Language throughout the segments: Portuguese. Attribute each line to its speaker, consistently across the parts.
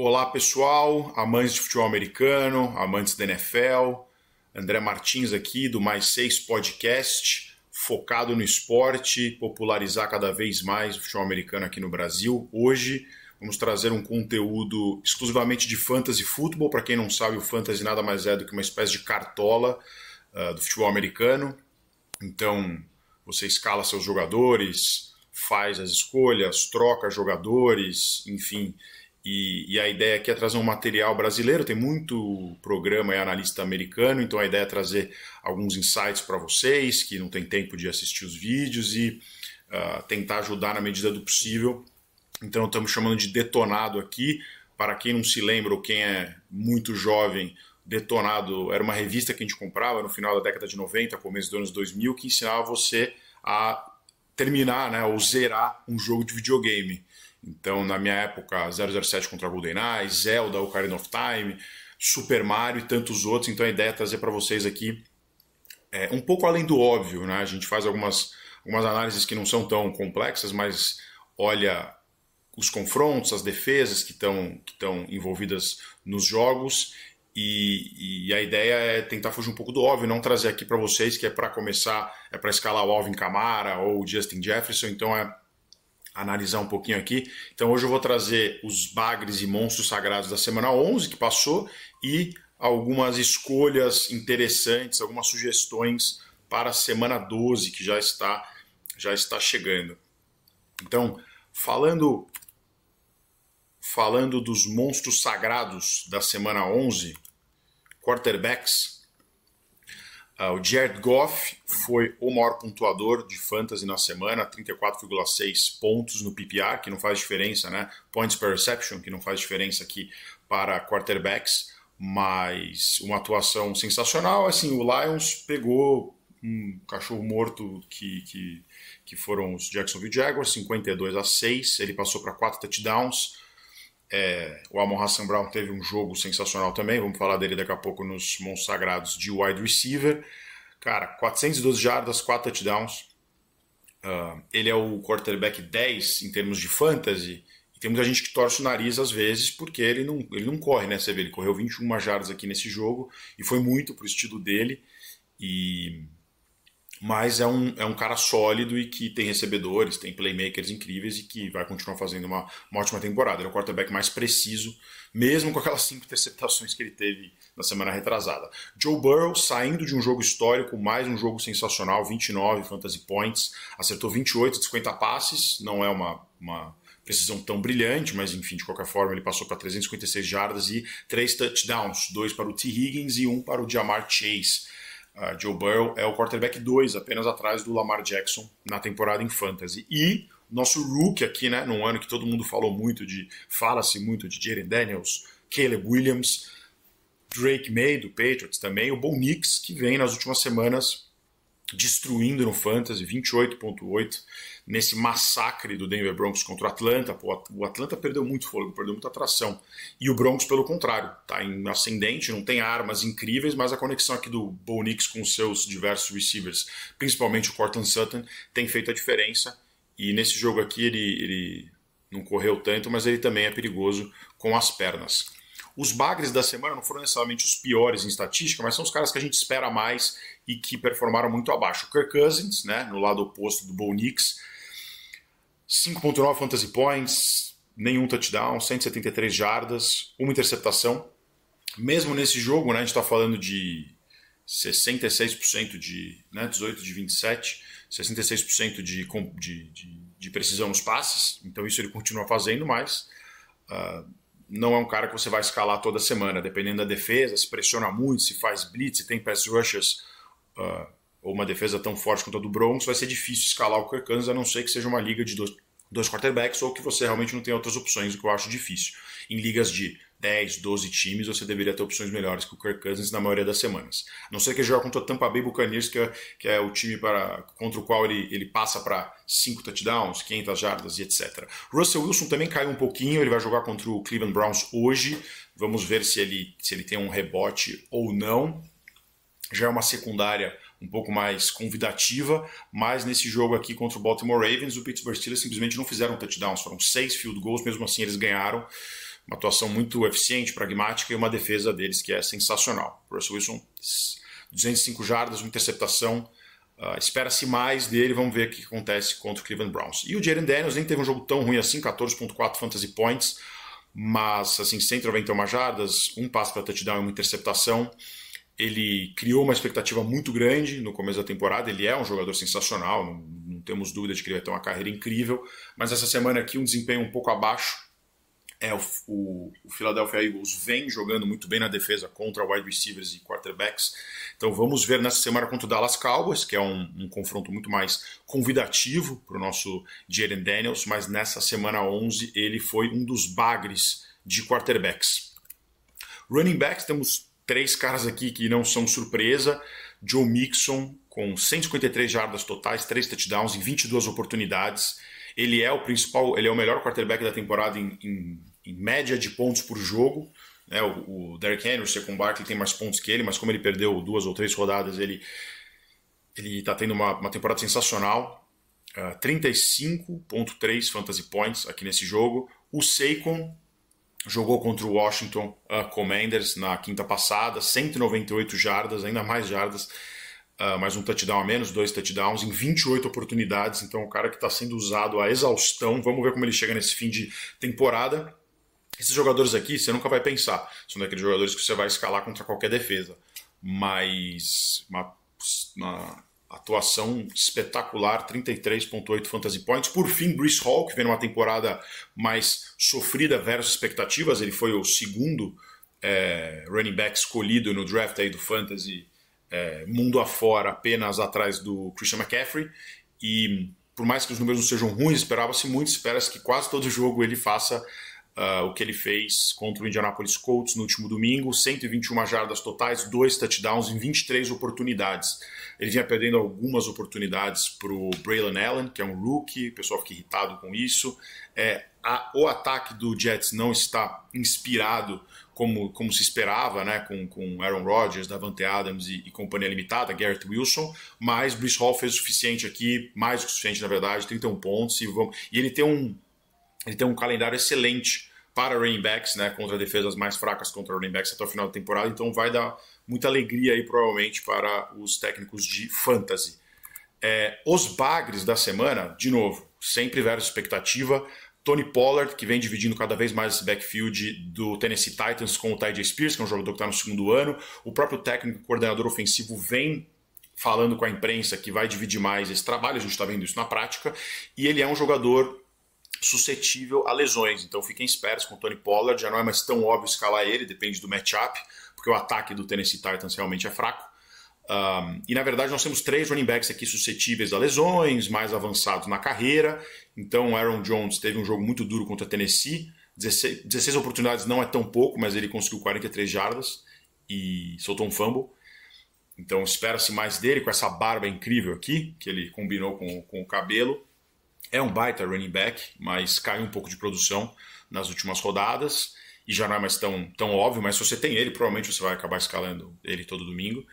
Speaker 1: Olá pessoal, amantes de futebol americano, amantes da NFL, André Martins aqui do Mais 6 Podcast, focado no esporte, popularizar cada vez mais o futebol americano aqui no Brasil. Hoje vamos trazer um conteúdo exclusivamente de fantasy futebol. Para quem não sabe, o fantasy nada mais é do que uma espécie de cartola do futebol americano. Então você escala seus jogadores, faz as escolhas, troca jogadores, enfim. E a ideia aqui é trazer um material brasileiro, tem muito programa e analista americano, então a ideia é trazer alguns insights para vocês que não tem tempo de assistir os vídeos e tentar ajudar na medida do possível. Então estamos chamando de Detonado aqui. Para quem não se lembra ou quem é muito jovem, Detonado era uma revista que a gente comprava no final da década de 90, começo dos anos 2000, que ensinava você a terminar, né, ou zerar um jogo de videogame. Então, na minha época, 007 contra GoldenEye, Zelda, Ocarina of Time, Super Mario e tantos outros. Então, a ideia é trazer para vocês aqui um pouco além do óbvio, né? A gente faz algumas análises que não são tão complexas, mas olha os confrontos, as defesas que estão envolvidas nos jogos. E a ideia é tentar fugir um pouco do óbvio, não trazer aqui para vocês que é para começar, é para escalar o Alvin Kamara ou o Justin Jefferson. Então, analisar um pouquinho aqui. Então hoje eu vou trazer os bagres e monstros sagrados da semana 11 que passou e algumas escolhas interessantes, algumas sugestões para a semana 12 que já está chegando. Então, falando dos monstros sagrados da semana 11, quarterbacks, o Jared Goff foi o maior pontuador de fantasy na semana, 34,6 pontos no PPR, que não faz diferença, né? Points per reception, que não faz diferença aqui para quarterbacks, mas uma atuação sensacional. Assim, o Lions pegou um cachorro morto que foram os Jacksonville Jaguars, 52-6, ele passou para 4 touchdowns. O Amon-Ra St. Brown teve um jogo sensacional também, vamos falar dele daqui a pouco nos monstros sagrados de wide receiver. Cara, 412 jardas, 4 touchdowns. Ele é o quarterback 10 em termos de fantasy, e tem muita gente que torce o nariz às vezes porque ele não corre, né? Você vê, ele correu 21 jardas aqui nesse jogo e foi muito pro estilo dele. Mas é um cara sólido e que tem recebedores, tem playmakers incríveis e que vai continuar fazendo uma ótima temporada. Ele é o quarterback mais preciso, mesmo com aquelas 5 interceptações que ele teve na semana retrasada. Joe Burrow saindo de um jogo histórico, mais um jogo sensacional, 29 fantasy points, acertou 28 de 50 passes, não é uma precisão tão brilhante, mas enfim, de qualquer forma ele passou para 356 jardas e 3 touchdowns, 2 para o T. Higgins e 1 para o Ja'Marr Chase. Joe Burrow é o quarterback 2, apenas atrás do Lamar Jackson na temporada em fantasy. E nosso rookie aqui, né, num ano que todo mundo fala-se muito de Jayden Daniels, Caleb Williams, Drake May do Patriots também, o Bo Nix, que vem nas últimas semanas destruindo no fantasy, 28,8 nesse massacre do Denver Broncos contra o Atlanta. O Atlanta perdeu muito fôlego, perdeu muita atração. E o Broncos, pelo contrário, está em ascendente, não tem armas incríveis, mas a conexão aqui do Bo Nix com os seus diversos receivers, principalmente o Courtland Sutton, tem feito a diferença. E nesse jogo aqui ele não correu tanto, mas ele também é perigoso com as pernas. Os bagres da semana não foram necessariamente os piores em estatística, mas são os caras que a gente espera mais e que performaram muito abaixo. O Kirk Cousins, né, no lado oposto do Bo Nix, 5.9 fantasy points, nenhum touchdown, 173 jardas, uma interceptação. Mesmo nesse jogo, né, a gente está falando de 66% de, né, 18 de 27, 66% de precisão nos passes, então isso ele continua fazendo, mas não é um cara que você vai escalar toda semana, dependendo da defesa, se pressiona muito, se faz blitz, se tem pass rushes, ou uma defesa tão forte quanto a do Broncos, vai ser difícil escalar o Kirk Cousins, a não ser que seja uma liga de dois quarterbacks ou que você realmente não tenha outras opções, o que eu acho difícil. Em ligas de 10, 12 times, você deveria ter opções melhores que o Kirk Cousins na maioria das semanas. A não ser que ele jogue contra o Tampa Bay Buccaneers, que é o time contra o qual ele passa para 5 touchdowns, 500 jardas e etc. Russell Wilson também caiu um pouquinho, ele vai jogar contra o Cleveland Browns hoje. Vamos ver se ele tem um rebote ou não. Já é uma secundária um pouco mais convidativa, mas nesse jogo aqui contra o Baltimore Ravens, o Pittsburgh Steelers simplesmente não fizeram touchdowns, foram 6 field goals, mesmo assim eles ganharam. uma atuação muito eficiente, pragmática e uma defesa deles que é sensacional. Russell Wilson, 205 jardas, uma interceptação. Espera-se mais dele, vamos ver o que acontece contra o Cleveland Browns. E o Jayden Daniels nem teve um jogo tão ruim assim, 14.4 fantasy points, mas assim, 191 jardas, um passe para touchdown e uma interceptação. Ele criou uma expectativa muito grande no começo da temporada, ele é um jogador sensacional, não temos dúvida de que ele vai ter uma carreira incrível, mas essa semana aqui um desempenho um pouco abaixo. O Philadelphia Eagles vem jogando muito bem na defesa contra wide receivers e quarterbacks. Então vamos ver nessa semana contra o Dallas Cowboys, que é um confronto muito mais convidativo para o nosso Jayden Daniels, mas nessa semana 11 ele foi um dos bagres de quarterbacks. Running backs, temos 3 caras aqui que não são surpresa. Joe Mixon com 153 jardas totais, 3 touchdowns em 22 oportunidades. Ele é o principal, ele é o melhor quarterback da temporada em média de pontos por jogo. Né? O Derrick Henry, o Saquon Barkley tem mais pontos que ele, mas como ele perdeu 2 ou 3 rodadas, ele está tendo uma temporada sensacional. 35.3 fantasy points aqui nesse jogo. O Saquon jogou contra o Washington Commanders na quinta passada, 198 jardas, ainda mais jardas. Mais um touchdown a menos, 2 touchdowns em 28 oportunidades. Então, o cara que está sendo usado a exaustão. Vamos ver como ele chega nesse fim de temporada. Esses jogadores aqui, você nunca vai pensar. São daqueles jogadores que você vai escalar contra qualquer defesa. Mas uma atuação espetacular, 33.8 fantasy points. Por fim, Breece Hall, que vem numa temporada mais sofrida versus expectativas. Ele foi o segundo running back escolhido no draft aí do Fantasy mundo afora, apenas atrás do Christian McCaffrey, e por mais que os números não sejam ruins, esperava-se muito, espera-se que quase todo jogo ele faça o que ele fez contra o Indianapolis Colts no último domingo, 121 jardas totais, 2 touchdowns em 23 oportunidades. Ele vinha perdendo algumas oportunidades para o Braylon Allen, que é um rookie, o pessoal fica irritado com isso. O ataque do Jets não está inspirado como se esperava, né, com Aaron Rodgers, Davante Adams e companhia limitada, Garrett Wilson, mas Breece Hall fez o suficiente aqui, mais do que o suficiente na verdade, 31 pontos, e ele tem um calendário excelente para running backs, né, contra defesas mais fracas contra running backs até o final da temporada, então vai dar muita alegria aí provavelmente para os técnicos de fantasy. Os bagres da semana, de novo, sempre versus expectativa. Tony Pollard, que vem dividindo cada vez mais esse backfield do Tennessee Titans com o Tyjae Spears, que é um jogador que está no segundo ano. O próprio técnico, coordenador ofensivo, vem falando com a imprensa que vai dividir mais esse trabalho, a gente está vendo isso na prática, e ele é um jogador suscetível a lesões, então fiquem espertos com o Tony Pollard, já não é mais tão óbvio escalar ele, depende do matchup, porque o ataque do Tennessee Titans realmente é fraco. E na verdade nós temos 3 running backs aqui suscetíveis a lesões, mais avançados na carreira. Então Aaron Jones teve um jogo muito duro contra a Tennessee, 16 oportunidades não é tão pouco, mas ele conseguiu 43 jardas e soltou um fumble. Então espera-se mais dele com essa barba incrível aqui, que ele combinou com o cabelo. É um baita running back, mas caiu um pouco de produção nas últimas rodadas e já não é mais tão óbvio, mas se você tem ele, provavelmente você vai acabar escalando ele todo domingo.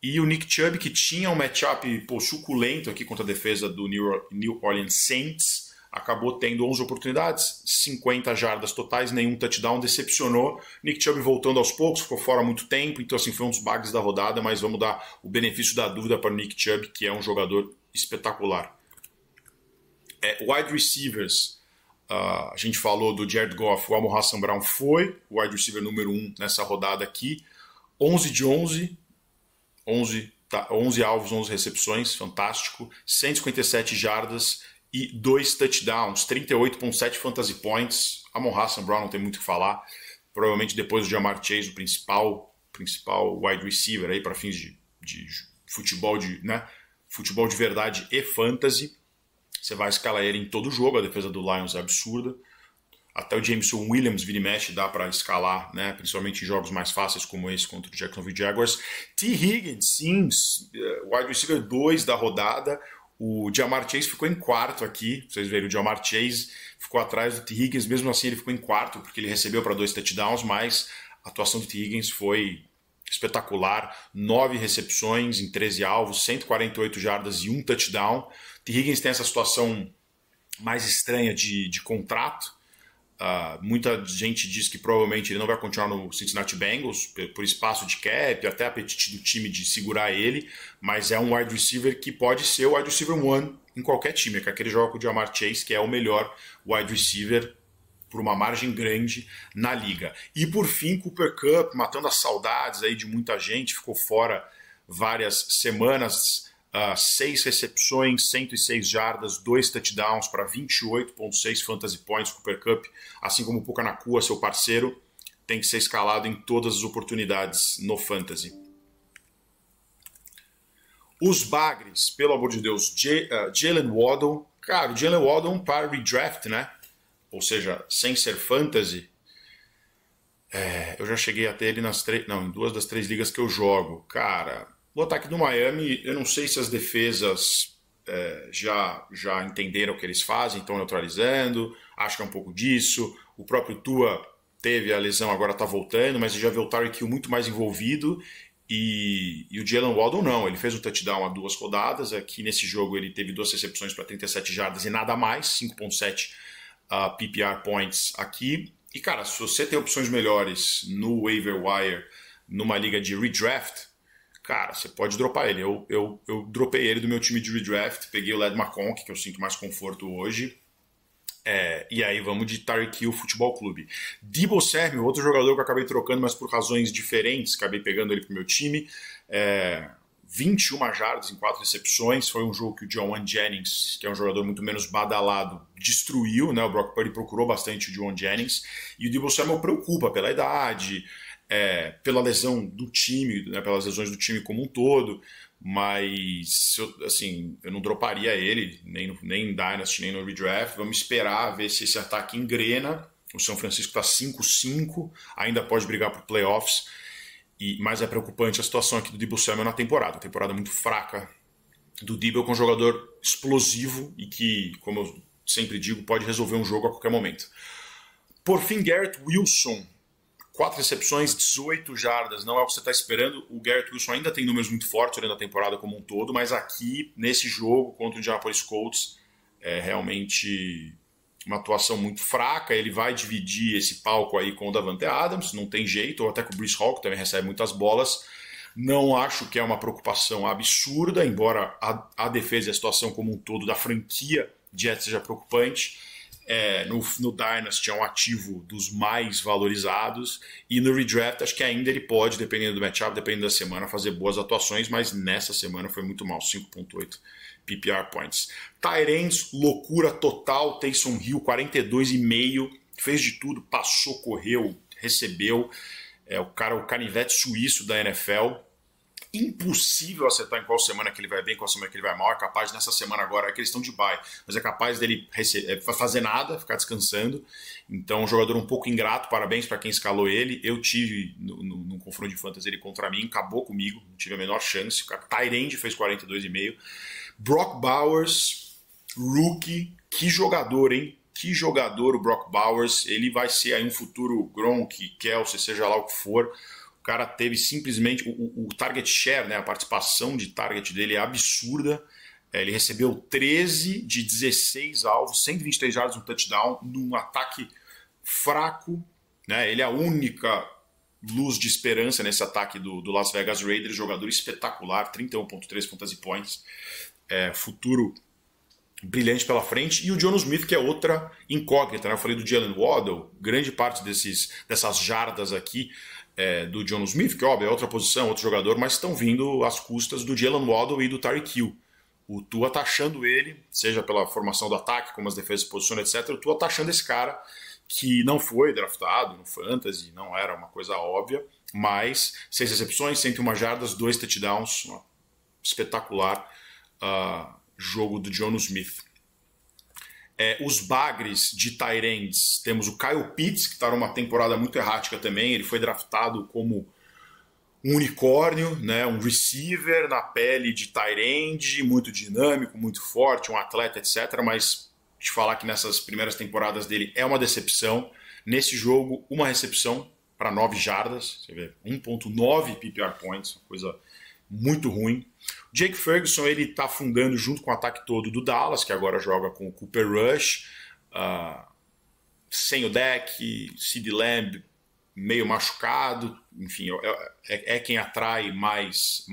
Speaker 1: E o Nick Chubb, que tinha um matchup suculento aqui contra a defesa do New Orleans Saints, acabou tendo 11 oportunidades, 50 jardas totais, nenhum touchdown, decepcionou. Nick Chubb voltando aos poucos, ficou fora há muito tempo, então assim, foi um dos bugs da rodada, mas vamos dar o benefício da dúvida para o Nick Chubb, que é um jogador espetacular. Wide receivers, a gente falou do Jared Goff, o Amon-Ra St. Brown foi o wide receiver número 1 nessa rodada aqui, 11 de 11 alvos, 11 recepções, fantástico, 157 jardas e 2 touchdowns, 38.7 fantasy points. Amon-Ra St. Brown não tem muito o que falar, provavelmente depois do Ja'Marr Chase, o principal wide receiver aí para fins de futebol futebol de verdade e fantasy. Você vai escalar ele em todo jogo, a defesa do Lions é absurda. Até o Jameson Williams vira e mexe, dá para escalar, né? Principalmente em jogos mais fáceis como esse contra o Jacksonville Jaguars. T. Higgins, sim, wide receiver 2 da rodada. O Ja'Marr Chase ficou em quarto aqui. Vocês verem, o Ja'Marr Chase ficou atrás do T. Higgins, mesmo assim ele ficou em quarto, porque ele recebeu para 2 touchdowns, mas a atuação do T. Higgins foi espetacular. 9 recepções em 13 alvos, 148 jardas e 1 touchdown. T. Higgins tem essa situação mais estranha de contrato. Muita gente diz que provavelmente ele não vai continuar no Cincinnati Bengals por espaço de cap, até apetite do time de segurar ele, mas é um wide receiver que pode ser o wide receiver one em qualquer time, que é aquele jogo com o Ja'Marr Chase, que é o melhor wide receiver por uma margem grande na liga. E por fim, Cooper Kupp, matando as saudades aí de muita gente, ficou fora várias semanas. 6 recepções, 106 jardas, 2 touchdowns para 28,6 fantasy points. Cooper Kupp, assim como o Puka Nacua, seu parceiro, tem que ser escalado em todas as oportunidades no fantasy. Os bagres, pelo amor de Deus, Jalen Waddle. Cara, o Jalen Waddle para redraft, né? Ou seja, sem ser fantasy. Eu já cheguei a ter ele em 2 das 3 ligas que eu jogo. Cara, o ataque do Miami, eu não sei se as defesas já entenderam o que eles fazem, estão neutralizando, acho que é um pouco disso. O próprio Tua teve a lesão, agora está voltando, mas você já vê o Tyreek Hill muito mais envolvido e o Jalen Waddle não. Ele fez um touchdown a 2 rodadas, aqui nesse jogo ele teve 2 recepções para 37 jardas e nada mais, 5,7 PPR points aqui. E cara, se você tem opções melhores no waiver wire, numa liga de redraft, cara, você pode dropar ele. Eu dropei ele do meu time de redraft, peguei o Led McConkey, que eu sinto mais conforto hoje. E aí vamos de Tyreek Hill Futebol Clube. Deebo Samuel, outro jogador que eu acabei trocando, mas por razões diferentes, acabei pegando ele pro meu time. 21 jardas em 4 recepções. Foi um jogo que o John Jennings, que é um jogador muito menos badalado, destruiu, né? O Brock Purdy procurou bastante o John Jennings. E o Deebo Samuel preocupa pela idade, pela lesão do time, né, pelas lesões do time como um todo, mas eu não droparia ele, nem em Dynasty, nem no Redraft. Vamos esperar ver se esse ataque engrena. O São Francisco está 5-5, ainda pode brigar por playoffs, mas é preocupante a situação aqui do Deebo Samuel na temporada. Temporada muito fraca do Deebo, com um jogador explosivo e que, como eu sempre digo, pode resolver um jogo a qualquer momento. Por fim, Garrett Wilson, 4 recepções, 18 jardas, não é o que você está esperando. O Garrett Wilson ainda tem números muito fortes olhando a temporada como um todo, mas aqui, nesse jogo contra o Indianapolis Colts, é realmente uma atuação muito fraca. Ele vai dividir esse palco aí com o Davante Adams, não tem jeito, ou até com o Breece Hall, que também recebe muitas bolas. Não acho que é uma preocupação absurda, embora a defesa e a situação como um todo da franquia Jets seja preocupante. No Dynasty é um ativo dos mais valorizados, e no Redraft acho que ainda ele pode, dependendo do matchup, dependendo da semana, fazer boas atuações, mas nessa semana foi muito mal, 5.8 PPR points. Tight ends, loucura total. Taysom Hill, 42,5, fez de tudo, passou, correu, recebeu. O canivete suíço da NFL. Impossível acertar em qual semana que ele vai bem, qual semana que ele vai mal. É capaz nessa semana agora, é questão de bye, mas é capaz dele fazer nada, ficar descansando. Então, um jogador um pouco ingrato, parabéns para quem escalou ele. Eu tive no confronto de fantasy ele contra mim, acabou comigo, não tive a menor chance. O tight end fez 42,5. Brock Bowers, rookie, que jogador, hein? Que jogador o Brock Bowers. Ele vai ser aí um futuro Gronk, Kelce, seja lá o que for. O cara teve simplesmente o target share, né, a participação de target dele é absurda. Ele recebeu 13 de 16 alvos, 123 jardas, um touchdown, num ataque fraco, né? Ele é a única luz de esperança nesse ataque do Las Vegas Raiders. Jogador espetacular, 31.3 fantasy points. Futuro brilhante pela frente. E o Jonnu Smith, que é outra incógnita, né? Eu falei do Jalen Waddle, grande parte dessas jardas aqui do Jonnu Smith, que óbvio é outra posição, outro jogador, mas estão vindo às custas do Jalen Waddle e do Tyreek Hill. O Tua tá achando ele, seja pela formação do ataque, como as defesas se posicionam, etc. O Tua tá achando esse cara que não foi draftado no Fantasy, não era uma coisa óbvia, mas 6 recepções, 101 jardas, 2 touchdowns, espetacular jogo do Jonnu Smith. Os bagres de tight ends, temos o Kyle Pitts, que está numa temporada muito errática também. Ele foi draftado como um unicórnio, né? Um receiver na pele de tight end, muito dinâmico, muito forte, um atleta, etc. Mas te falar que nessas primeiras temporadas dele é uma decepção. Nesse jogo, uma recepção para 9 jardas, você vê, 1.9 PPR points, uma coisa muito ruim. O Jake Ferguson, ele está afundando junto com o ataque todo do Dallas, que agora joga com o Cooper Rush. sem o deck, CeeDee Lamb meio machucado, enfim, é quem atrai mais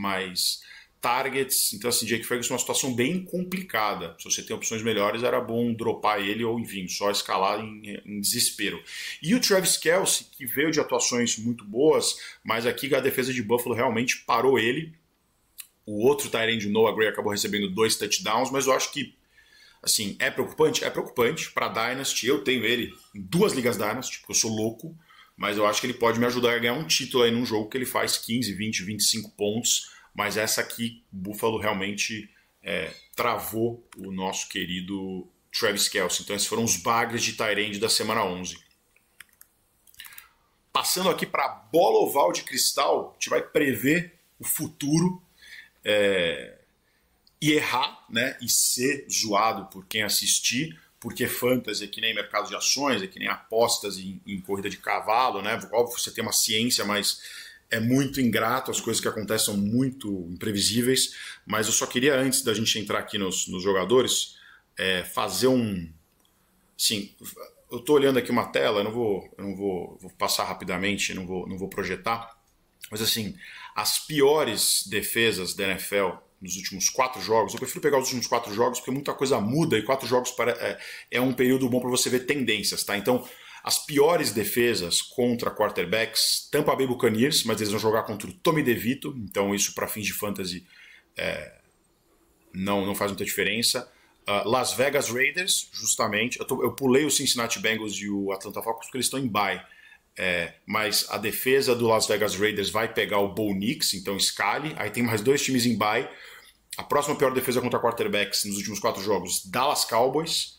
Speaker 1: targets. Então, assim, Jake Ferguson é uma situação bem complicada. Se você tem opções melhores, era bom dropar ele ou, enfim, só escalar em desespero. E o Travis Kelce, que veio de atuações muito boas, mas aqui a defesa de Buffalo realmente parou ele. O outro tight end, Noah Gray, acabou recebendo 2 touchdowns, mas eu acho que, assim, é preocupante? É preocupante para Dynasty. Eu tenho ele em 2 ligas Dynasty, porque eu sou louco, mas eu acho que ele pode me ajudar a ganhar um título aí num jogo que ele faz 15, 20, 25 pontos. Mas essa aqui, Buffalo realmente travou o nosso querido Travis Kelce. Então esses foram os bagres de tight end da semana 11. Passando aqui para a bola oval de cristal, a gente vai prever o futuro e errar, né? E ser zoado por quem assistir, porque fantasy é que nem mercado de ações, é que nem apostas em corrida de cavalo, né? Óbvio, você tem uma ciência, mas é muito ingrato, as coisas que acontecem são muito imprevisíveis, mas eu só queria, antes da gente entrar aqui nos jogadores, fazer um... Sim, eu estou olhando aqui uma tela, eu vou passar rapidamente, não vou projetar, mas assim, as piores defesas da NFL nos últimos 4 jogos, eu prefiro pegar os últimos 4 jogos porque muita coisa muda e 4 jogos é um período bom para você ver tendências, tá? Então, as piores defesas contra quarterbacks, Tampa Bay Buccaneers, mas eles vão jogar contra o Tommy DeVito, então isso para fins de fantasy não faz muita diferença. Las Vegas Raiders, justamente, eu pulei o Cincinnati Bengals e o Atlanta Falcons porque eles estão em bye, mas a defesa do Las Vegas Raiders vai pegar o Bo Nix, então escale, aí tem mais 2 times em bye. A próxima pior defesa contra quarterbacks nos últimos 4 jogos, Dallas Cowboys,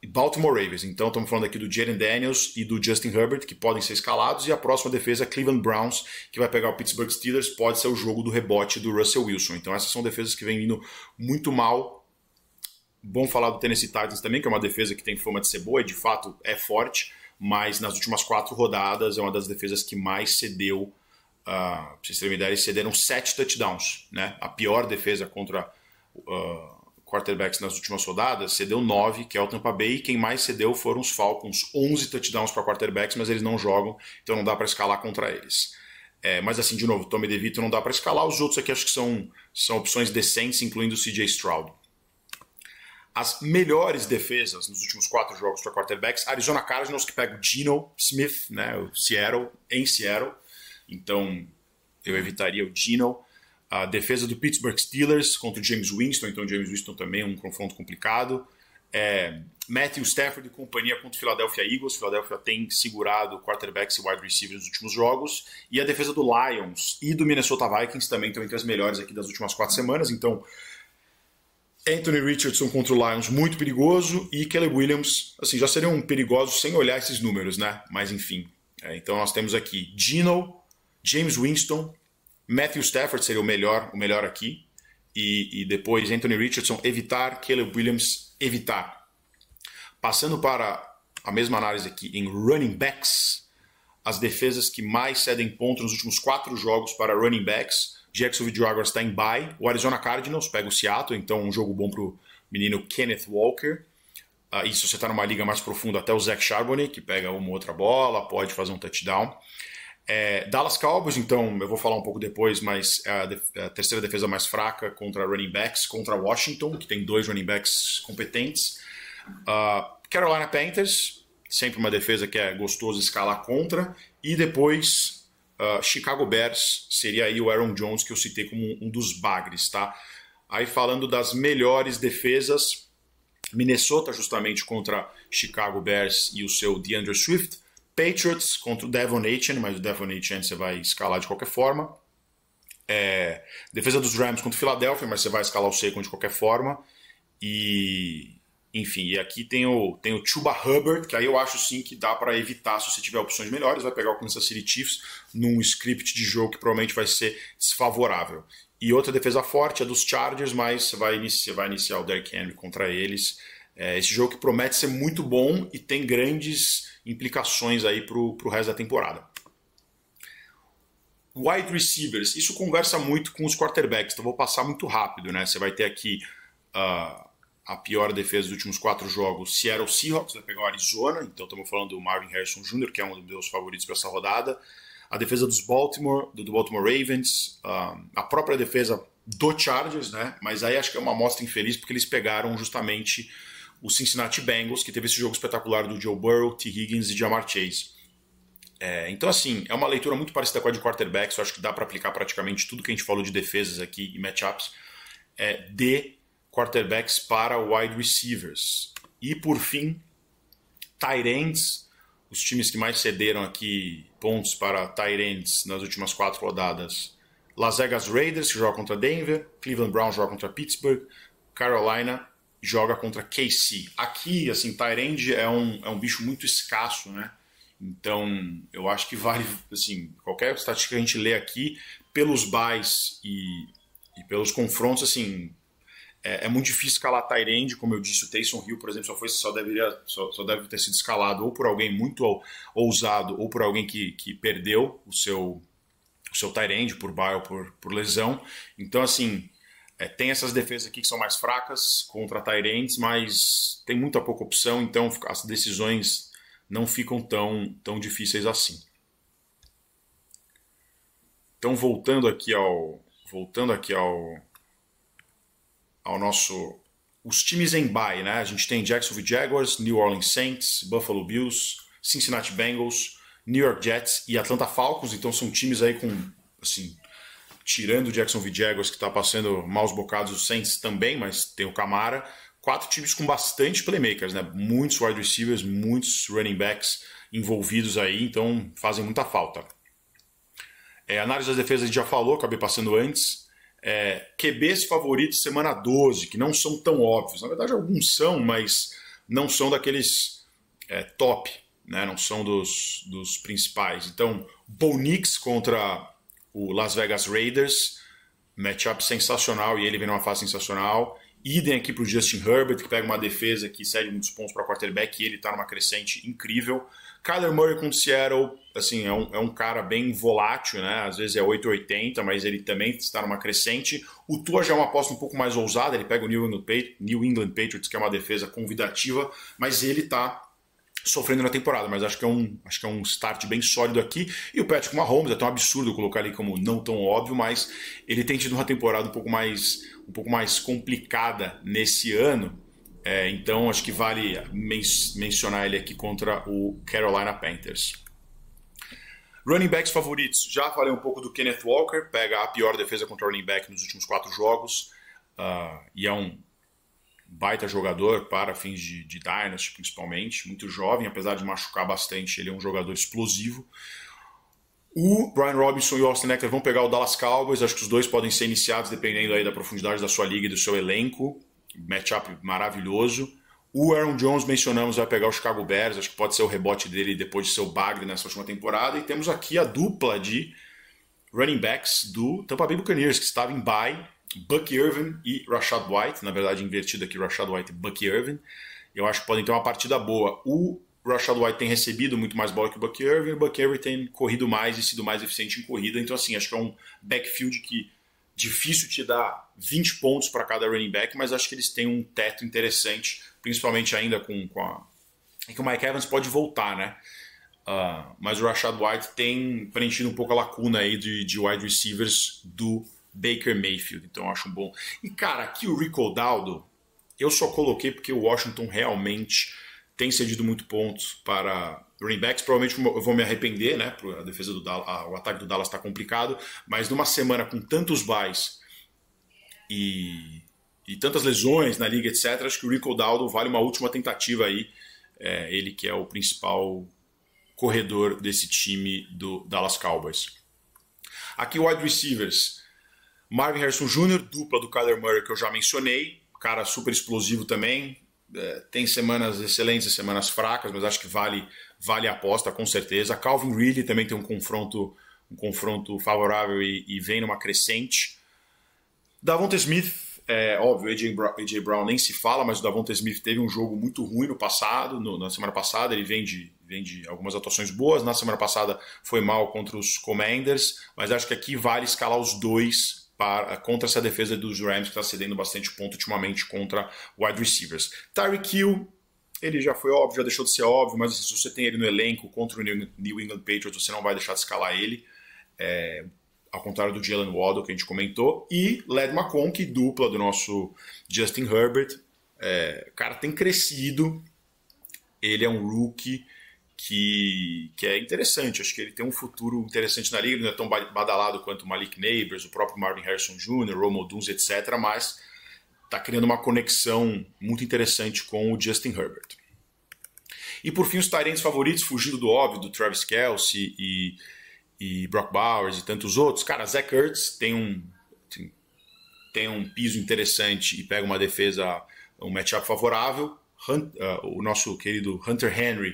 Speaker 1: Baltimore Ravens. Então estamos falando aqui do Jalen Daniels e do Justin Herbert, que podem ser escalados, e a próxima defesa é Cleveland Browns, que vai pegar o Pittsburgh Steelers, pode ser o jogo do rebote do Russell Wilson. Então essas são defesas que vêm indo muito mal. Bom falar do Tennessee Titans também, que é uma defesa que tem fama de ser boa e de fato é forte, mas nas últimas 4 rodadas é uma das defesas que mais cedeu. Pra vocês terem uma ideia, eles cederam 7 touchdowns, né? A pior defesa contra quarterbacks nas últimas rodadas cedeu 9, que é o Tampa Bay, e quem mais cedeu foram os Falcons, 11 touchdowns para quarterbacks, mas eles não jogam, então não dá para escalar contra eles. Mas assim, de novo, Tommy DeVito não dá para escalar, os outros aqui acho que são opções decentes, incluindo o CJ Stroud. As melhores defesas nos últimos 4 jogos para quarterbacks, Arizona Cardinals, que pega o Geno Smith, né, o Seattle, em Seattle, então eu evitaria o Geno. A defesa do Pittsburgh Steelers contra o James Winston, então o James Winston também é um confronto complicado. Matthew Stafford e companhia contra o Philadelphia Eagles. Philadelphia tem segurado quarterbacks e wide receivers nos últimos jogos. E a defesa do Lions e do Minnesota Vikings também estão entre as melhores aqui das últimas 4 semanas. Então, Anthony Richardson contra o Lions, muito perigoso. E Caleb Williams, assim, já seriam perigosos sem olhar esses números, né? Mas enfim. Então nós temos aqui Geno, James Winston, Matthew Stafford seria o melhor aqui. E depois Anthony Richardson, evitar. Caleb Williams, evitar. Passando para a mesma análise aqui em running backs, as defesas que mais cedem pontos nos últimos 4 jogos para running backs. Jacksonville Jaguars está em bye. O Arizona Cardinals pega o Seattle, então um jogo bom para o menino Kenneth Walker. E se você está numa liga mais profunda, até o Zach Charbonnet, que pega uma outra bola, pode fazer um touchdown. Dallas Cowboys, então eu vou falar um pouco depois, mas a terceira defesa mais fraca contra running backs, contra Washington, que tem 2 running backs competentes. Carolina Panthers, sempre uma defesa que é gostoso escalar contra. E depois Chicago Bears, seria aí o Aaron Jones, que eu citei como um dos bagres, tá? Aí falando das melhores defesas, Minnesota justamente contra Chicago Bears e o seu DeAndre Swift. Patriots contra o Devon Achane, mas o Devon Achane você vai escalar de qualquer forma. Defesa dos Rams contra o Philadelphia, mas você vai escalar o Saquon de qualquer forma. E enfim, e aqui tem o Chuba Hubbard, que aí eu acho sim que dá para evitar se você tiver opções melhores. Vai pegar o Kansas City Chiefs num script de jogo que provavelmente vai ser desfavorável. E outra defesa forte é dos Chargers, mas você vai iniciar o Derrick Henry contra eles. Esse jogo que promete ser muito bom e tem grandes implicações aí para o resto da temporada. Wide receivers, isso conversa muito com os quarterbacks, então vou passar muito rápido, né? Você vai ter aqui a a pior defesa dos últimos 4 jogos, Seattle Seahawks, vai pegar o Arizona, então estamos falando do Marvin Harrison Jr., que é um dos meus favoritos para essa rodada. A defesa do Baltimore Ravens, a própria defesa do Chargers, né? Mas aí acho que é uma amostra infeliz, porque eles pegaram justamente o Cincinnati Bengals, que teve esse jogo espetacular do Joe Burrow, T. Higgins e Ja'Marr Chase. Então, assim, é uma leitura muito parecida com a de quarterbacks. Eu acho que dá para aplicar praticamente tudo que a gente falou de defesas aqui e matchups de quarterbacks para wide receivers. E, por fim, tight ends. Os times que mais cederam aqui pontos para tight ends nas últimas 4 rodadas. Las Vegas Raiders, que joga contra Denver. Cleveland Browns joga contra Pittsburgh. Carolina joga contra KC. Aqui, assim, tight end é um bicho muito escasso, né? Então, eu acho que vale, assim, qualquer estatística que a gente lê aqui, pelos buys e pelos confrontos, assim, é muito difícil escalar tight end. Como eu disse, o Taysom Hill, por exemplo, só deve ter sido escalado ou por alguém muito ousado ou por alguém que perdeu o seu tight end por buy ou por lesão. Então, assim, tem essas defesas aqui que são mais fracas contra tight ends, mas tem muita pouca opção, então as decisões não ficam tão difíceis assim. Então, voltando aqui ao nosso... Os times em bye, né? A gente tem Jacksonville Jaguars, New Orleans Saints, Buffalo Bills, Cincinnati Bengals, New York Jets e Atlanta Falcons. Então, são times aí com, assim, tirando o Jacksonville Jaguars, que está passando maus bocados, os Saints também, mas tem o Camara. 4 times com bastante playmakers, né? Muitos wide receivers, muitos running backs envolvidos aí, então fazem muita falta. Análise das defesas a gente já falou, acabei passando antes. QBs favoritos semana 12, que não são tão óbvios. Na verdade, alguns são, mas não são daqueles top, né? Não são dos principais. Então, Bo Nix contra o Las Vegas Raiders, matchup sensacional, e ele vem numa fase sensacional. Idem aqui para o Justin Herbert, que pega uma defesa que cede muitos pontos para o quarterback, e ele está numa crescente incrível. Kyler Murray com o Seattle, assim, é um cara bem volátil, né? Às vezes é 8,80, mas ele também está numa crescente. O Tua já é uma aposta um pouco mais ousada, ele pega o New England Patriots, que é uma defesa convidativa, mas ele está sofrendo na temporada, mas acho que é um start bem sólido aqui. E o Patrick Mahomes, é tão absurdo colocar ele como não tão óbvio, mas ele tem tido uma temporada um pouco mais complicada nesse ano. Então acho que vale mencionar ele aqui contra o Carolina Panthers. Running backs favoritos, já falei um pouco do Kenneth Walker, pega a pior defesa contra running back nos últimos 4 jogos, e é um baita jogador para fins de Dynasty, principalmente, muito jovem, apesar de machucar bastante, ele é um jogador explosivo. O Brian Robinson e o Austin Eckler vão pegar o Dallas Cowboys, acho que os dois podem ser iniciados dependendo aí da profundidade da sua liga e do seu elenco, matchup maravilhoso. O Aaron Jones, mencionamos, vai pegar o Chicago Bears, acho que pode ser o rebote dele depois de ser o bagre nessa última temporada. E temos aqui a dupla de running backs do Tampa Bay Buccaneers, que estava em bye, Bucky Irvin e Rachaad White, na verdade invertido aqui, Rachaad White e Bucky Irvin. Eu acho que podem ter uma partida boa. O Rachaad White tem recebido muito mais bola que o Bucky Irvin, o Bucky Irvin tem corrido mais e sido mais eficiente em corrida, então assim, acho que é um backfield que difícil te dar 20 pontos para cada running back, mas acho que eles têm um teto interessante, principalmente ainda com que o Mike Evans pode voltar, né? Mas o Rachaad White tem preenchido um pouco a lacuna aí de wide receivers do Baker Mayfield, então eu acho um bom. E cara, aqui o Rico Dowdle, eu só coloquei porque o Washington realmente tem cedido muito pontos para running backs. Provavelmente eu vou me arrepender, né? A defesa do Dallas, o ataque do Dallas está complicado, mas numa semana com tantos buys e tantas lesões na liga, etc., acho que o Rico Dowdle vale uma última tentativa aí. Ele que é o principal corredor desse time do Dallas Cowboys. Aqui wide receivers, Marvin Harrison Jr., dupla do Kyler Murray que eu já mencionei, cara super explosivo também, tem semanas excelentes e semanas fracas, mas acho que vale a aposta com certeza. Calvin Ridley também tem um confronto favorável e vem numa crescente. Davonta Smith, óbvio, AJ Brown nem se fala, mas o Davonta Smith teve um jogo muito ruim no passado, na semana passada, ele vem de algumas atuações boas, na semana passada foi mal contra os Commanders, mas acho que aqui vale escalar os dois contra essa defesa dos Rams, que está cedendo bastante ponto ultimamente contra wide receivers. Tyreek Hill, ele já foi óbvio, já deixou de ser óbvio, mas assim, se você tem ele no elenco contra o New England Patriots, você não vai deixar de escalar ele, ao contrário do Jalen Waddle, que a gente comentou. E Led McConkey, dupla do nosso Justin Herbert. O cara tem crescido, ele é um rookie que é interessante, acho que ele tem um futuro interessante na liga, ele não é tão badalado quanto o Malik Neighbors, o próprio Marvin Harrison Jr., Rome Odunze, etc., mas está criando uma conexão muito interessante com o Justin Herbert. E por fim, os tight ends favoritos, fugindo do óbvio, do Travis Kelce e Brock Bowers e tantos outros. Cara, Zach Ertz tem um piso interessante e pega uma defesa, um matchup favorável. O nosso querido Hunter Henry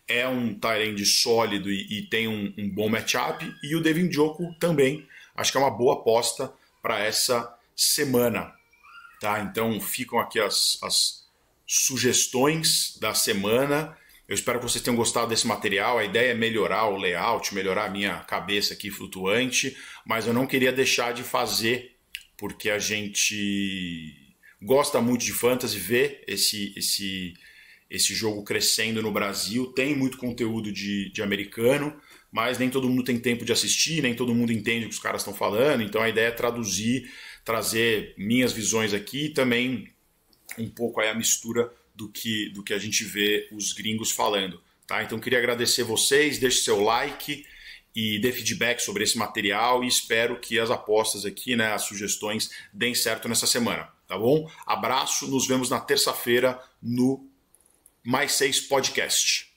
Speaker 1: é um tight end sólido e tem um bom matchup. E o Devin Njoku também, acho que é uma boa aposta para essa semana. Tá? Então ficam aqui as sugestões da semana. Eu espero que vocês tenham gostado desse material. A ideia é melhorar o layout, melhorar a minha cabeça aqui flutuante, mas eu não queria deixar de fazer, porque a gente gosta muito de fantasy, ver esse jogo crescendo no Brasil. Tem muito conteúdo de americano, mas nem todo mundo tem tempo de assistir, nem todo mundo entende o que os caras estão falando. Então a ideia é traduzir, trazer minhas visões aqui e também um pouco aí a mistura do que a gente vê os gringos falando. Tá? Então queria agradecer vocês, deixe seu like e dê feedback sobre esse material e espero que as apostas aqui, né, as sugestões, deem certo nessa semana. Tá bom? Abraço, nos vemos na terça-feira no Mais 6 Podcast.